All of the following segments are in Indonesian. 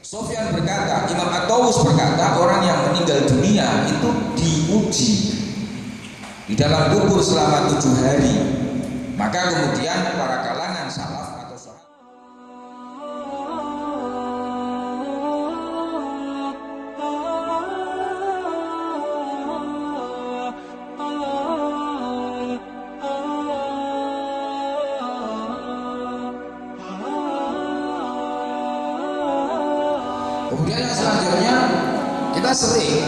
Sufyan berkata, Imam At-Tawus berkata, orang yang meninggal dunia itu diuji di dalam kubur selama 7 hari. Maka kemudian para kalangan salaf atau sahabat kemudian yang selanjutnya, kita sering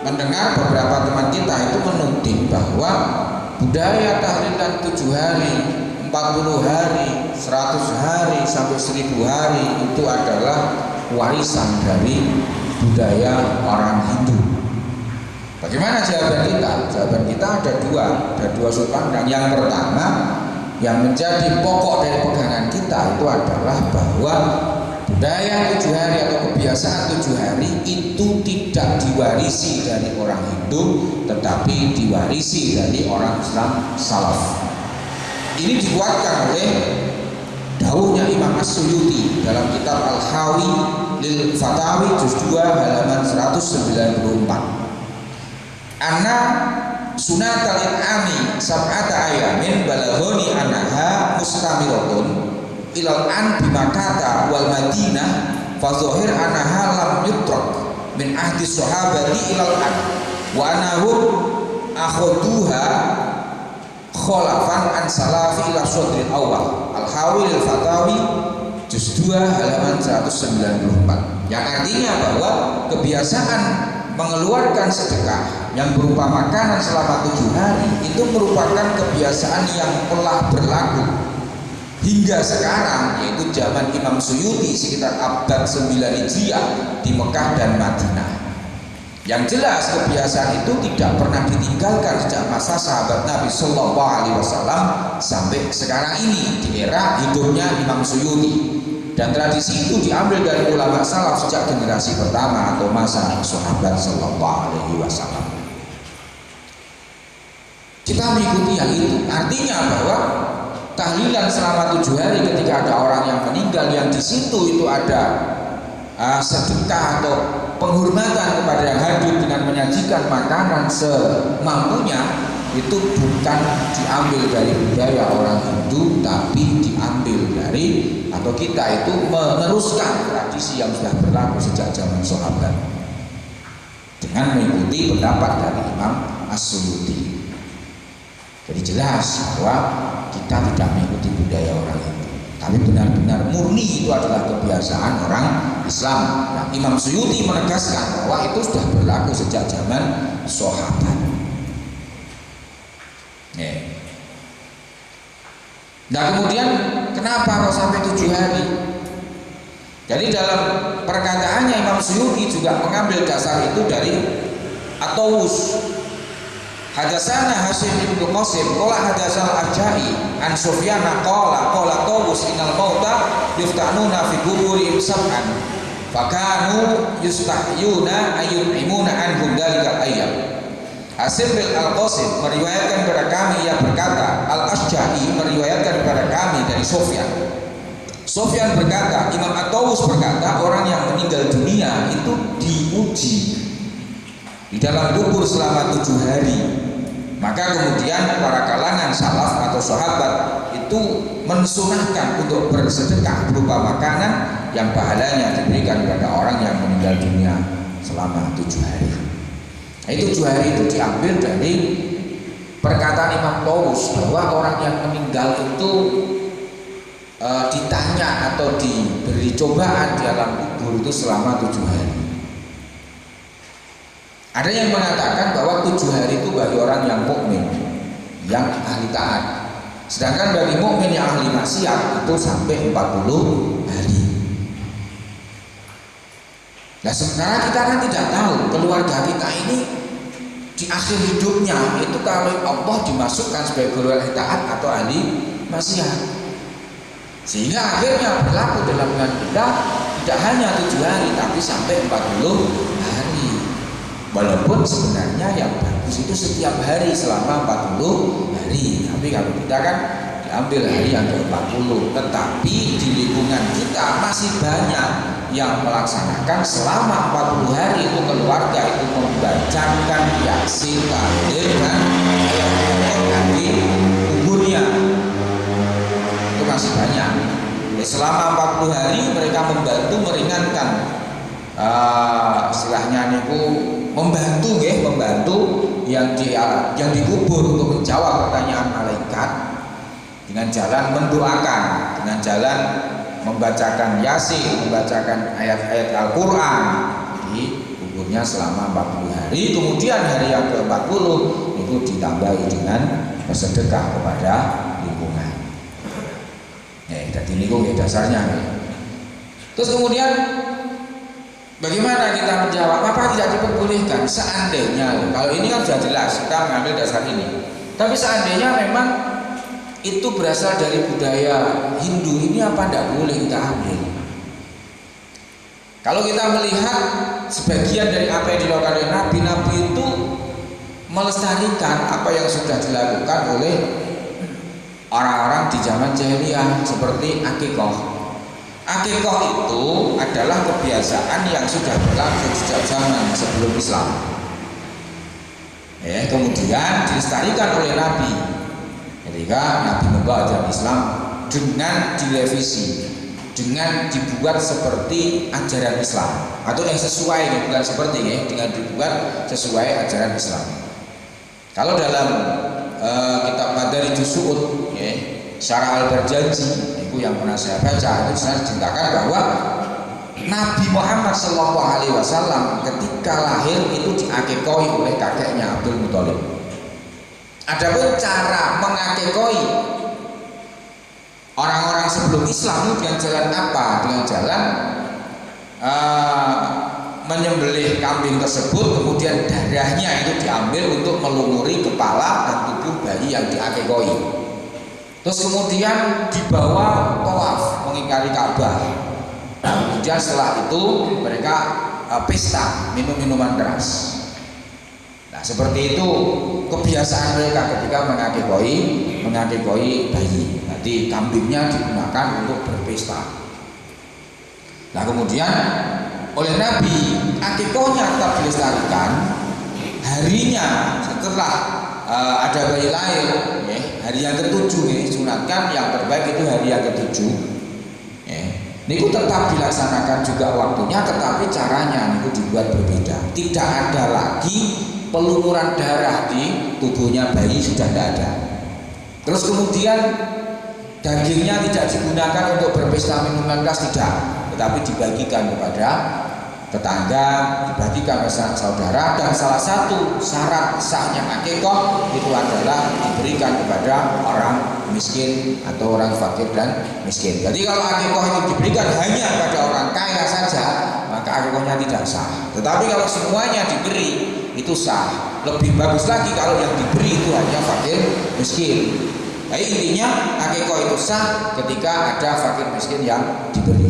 mendengar beberapa teman kita itu menuding bahwa budaya tahlilan 7 hari, 40 hari, 100 hari, sampai 1000 hari itu adalah warisan dari budaya orang Hindu. Bagaimana jawaban kita? Jawaban kita ada dua sudut pandang. Yang pertama, yang menjadi pokok dari pegangan kita itu adalah bahwa budaya 7 hari atau kebiasaan 7 hari itu tidak diwarisi dari orang Hindu, tetapi diwarisi dari orang Islam salaf. Ini dikuatkan oleh dawuhnya Imam As-Suyuti dalam kitab Al-Hawi lil Fatawi juz 2 halaman 194. Anna sunatal in'ami sab'ata ayamin balaghoni annaha mustamiratun ilal an bimakata wal madinah fa zahir annaha lam yutrak min ahdi sahabati ilal an wa anahum akhuduha kholafan an salafi ila sodril awal. Al-Hawi lil Fatawi juz 2 halaman 194, yang artinya bahwa kebiasaan mengeluarkan sedekah yang berupa makanan selama 7 hari itu merupakan kebiasaan yang telah berlaku hingga sekarang, yaitu zaman Imam Suyuti sekitar abad 9 Hijriah di Mekah dan Madinah. Yang jelas kebiasaan itu tidak pernah ditinggalkan sejak masa sahabat Nabi Shallallahu Alaihi Wasallam sampai sekarang ini di era hidupnya Imam Suyuti. Dan tradisi itu diambil dari ulama salaf sejak generasi pertama atau masa sahabat Shallallahu Alaihi Wasallam. Kita mengikuti yang itu, artinya bahwa tahlilan selama 7 hari ketika ada orang yang meninggal, yang di situ itu ada sedekah atau penghormatan kepada yang hadir dengan menyajikan makanan semampunya, itu bukan diambil dari budaya orang Hindu, tapi diambil dari atau kita itu meneruskan tradisi yang sudah berlaku sejak zaman sahabat dengan mengikuti pendapat dari Imam As-Suyuti. Jadi jelas bahwa kita tidak mengikuti budaya orang Hindu, tapi benar-benar murni itu adalah kebiasaan orang Islam. Nah, Imam Suyuti menegaskan bahwa itu sudah berlaku sejak zaman sahabat. Nah, kemudian kenapa kok sampai 7 hari? Jadi dalam perkataannya Imam Suyuti juga mengambil dasar itu dari At-Tawus. Hadasana Hasim ibnu Qasim qala hadasal Ajai an Sufyana qala Tawus innal mauta yuftanuna fi quburihim sab'an fakanu yustahyuna ayyumimuna anhum dalikal ayyam. Hasim bin Al-Qasim meriwayatkan kepada kami, ia berkata, Al-Asja'i meriwayatkan kepada kami dari Sufyan. Sufyan berkata, Imam At-Tawus berkata, orang yang meninggal dunia itu diuji di dalam kubur selama 7 hari. Maka kemudian para kalangan salaf atau sahabat itu mensunahkan untuk bersedekah berupa makanan yang pahalanya diberikan kepada orang yang meninggal dunia selama 7 hari. Nah, itu 7 hari itu diambil dari perkataan Imam Tawus bahwa orang yang meninggal itu ditanya atau diberi cobaan di alam kubur itu selama 7 hari. Ada yang mengatakan bahwa 7 hari itu bagi orang yang mukmin, yang ahli taat. Sedangkan bagi mukmin yang ahli maksiat itu sampai 40 hari. Nah, sementara kita kan tidak tahu keluarga kita ini di akhir hidupnya itu kalau Allah dimasukkan sebagai keluarga taat atau ahli maksiat, sehingga akhirnya berlaku dalam dengan kita tidak hanya 7 hari tapi sampai 40 hari. Walaupun sebenarnya yang bagus itu setiap hari selama 40 hari. Tapi kalau kita kan di diambil hari yang ke-40. Tetapi di lingkungan kita masih banyak yang melaksanakan selama 40 hari itu keluarga itu membacakan Yasin, Tahlil dan ayat-ayat di kuburnya. Itu masih banyak. Selama 40 hari mereka membantu meringankan istilahnya niku membantu yang dikubur untuk menjawab pertanyaan malaikat dengan jalan mendoakan, dengan jalan membacakan Yasin, membacakan ayat-ayat Al-Quran di kuburnya selama 40 hari. Kemudian hari yang ke-40 itu ditambahi dengan bersedekah kepada lingkungan. Jadi ini dasarnya. Terus kemudian bagaimana kita menjawab? Apa tidak diperbolehkan? Seandainya, kalau ini kan sudah jelas kita mengambil dasar ini. Tapi seandainya memang itu berasal dari budaya Hindu, ini apa tidak boleh kita ambil? Kalau kita melihat sebagian dari apa yang dilakukan oleh Nabi itu melestarikan apa yang sudah dilakukan oleh orang-orang di zaman jahiliyah seperti akikah. Akikah itu adalah kebiasaan yang sudah berlangsung sejak zaman sebelum Islam. Kemudian dilestarikan oleh Nabi ketika Nabi membawa ajaran Islam dengan direvisi, dengan dibuat seperti ajaran Islam atau yang sesuai, bukan seperti dengan dibuat sesuai ajaran Islam. Kalau dalam kitab Madarijus Su'ud Syarah Al-Barjanji itu yang pernah saya baca, itu saya ceritakan bahwa Nabi Muhammad SAW ketika lahir itu diakekoi oleh kakeknya Abdul Muthalib. Adapun cara mengakekoi orang-orang sebelum Islam itu dengan jalan apa? Dengan jalan menyembelih kambing tersebut, kemudian darahnya itu diambil untuk melumuri kepala dan tubuh bayi yang diakekoi. Terus kemudian dibawa tawaf mengingkari Ka'bah. Kemudian setelah itu mereka pesta minum minuman keras. Nah seperti itu kebiasaan mereka ketika mengakekoi bayi. Nanti kambingnya digunakan untuk berpesta. Nah kemudian oleh Nabi akikahnya tetap dilestarikan. Harinya setelah ada bayi lahir, hari yang ke-7 sunatkan yang terbaik itu hari yang ke-7. Niku tetap dilaksanakan juga waktunya, tetapi caranya niku dibuat berbeda. Tidak ada lagi pelumuran darah di tubuhnya bayi, sudah tidak ada. Terus kemudian dagingnya tidak digunakan untuk berpesta minuman keras, tidak, tetapi dibagikan kepada tetangga, dibagikan ke saudara. Dan salah satu syarat sahnya akikah itu adalah diberikan kepada orang miskin atau orang fakir dan miskin. Jadi kalau akikah itu diberikan hanya kepada orang kaya saja, maka akikahnya tidak sah. Tetapi kalau semuanya diberi itu sah. Lebih bagus lagi kalau yang diberi itu hanya fakir miskin. Jadi intinya akikah itu sah ketika ada fakir miskin yang diberi.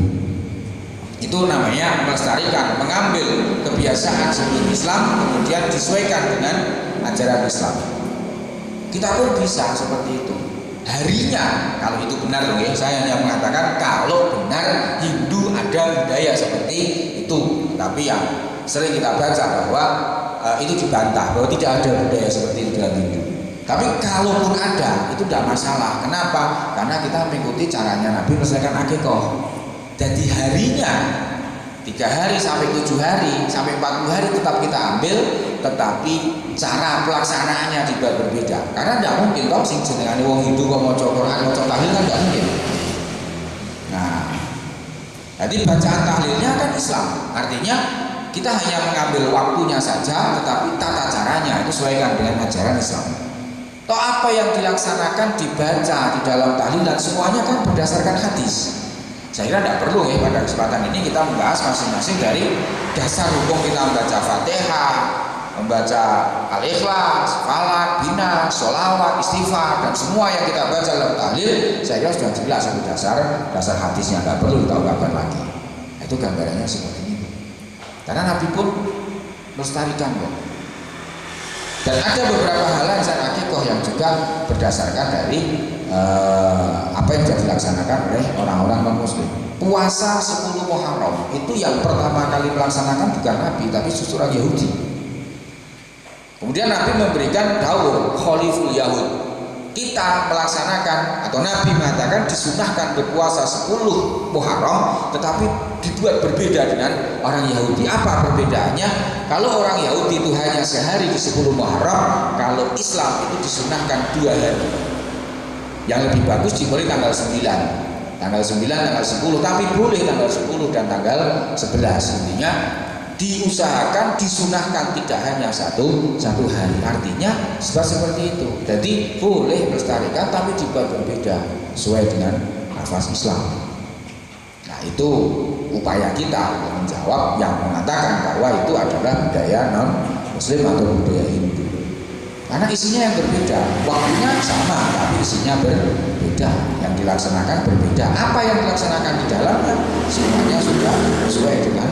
Itu namanya melestarikan, mengambil kebiasaan sebelum Islam kemudian disesuaikan dengan ajaran Islam. Kita pun bisa seperti itu. Harinya kalau itu benar, saya hanya mengatakan kalau benar Hindu ada budaya seperti itu. Tapi yang sering kita baca bahwa itu dibantah bahwa tidak ada budaya seperti itu dalam Hindu. Tapi kalaupun ada itu tidak masalah. Kenapa? Karena kita mengikuti caranya Nabi melestarikan akikah. Jadi harinya 3 hari sampai 7 hari sampai 40 hari tetap kita ambil, tetapi cara pelaksanaannya dibuat berbeda. Karena tidak mungkin toh sing jenengane wong Hindu kok maca Quran, maca tahlil kan tidak mungkin. Nah, jadi bacaan tahlilnya kan Islam. Artinya kita hanya mengambil waktunya saja, tetapi tata caranya itu sesuaikan dengan ajaran Islam. Toh apa yang dilaksanakan dibaca di dalam tahlilan semuanya kan berdasarkan hadis. Saya kira tidak perlu pada kesempatan ini kita membahas masing-masing dari dasar hukum kita membaca Fatihah, membaca Al-Ikhlas, Falak, Bina, Sholawat, Istighfar, dan semua yang kita baca dalam tahlil. Saya kira sudah jelas itu dasar hadisnya, tidak perlu kita ungkapkan lagi. Itu gambarannya seperti itu. Karena Nabi pun melestarikan kok. Dan ada beberapa hal lain akikoh yang juga berdasarkan dari apa yang sudah dilaksanakan oleh orang-orang non-muslim. Puasa 10 Muharram itu yang pertama kali melaksanakan bukan Nabi tapi justru orang Yahudi. Kemudian Nabi memberikan daur khaliful Yahud. Kita melaksanakan atau Nabi mengatakan disunahkan berpuasa 10 Muharram tetapi dibuat berbeda dengan orang Yahudi. Apa perbedaannya? Kalau orang Yahudi itu hanya sehari di 10 Muharram, kalau Islam itu disunahkan 2 hari. Yang lebih bagus dimulai tanggal 9. Tanggal 9, tanggal 10, tapi boleh tanggal 10 dan tanggal 11. Intinya diusahakan disunahkan tidak hanya satu hari. Artinya seperti itu. Jadi boleh melestarikan tapi dibuat berbeda sesuai dengan nafas Islam. Nah itu upaya kita untuk menjawab yang mengatakan bahwa itu adalah budaya non Muslim atau budaya Hindu. Karena isinya yang berbeda, waktunya sama tapi isinya berbeda, yang dilaksanakan berbeda. Apa yang dilaksanakan di dalamnya semuanya sudah sesuai dengan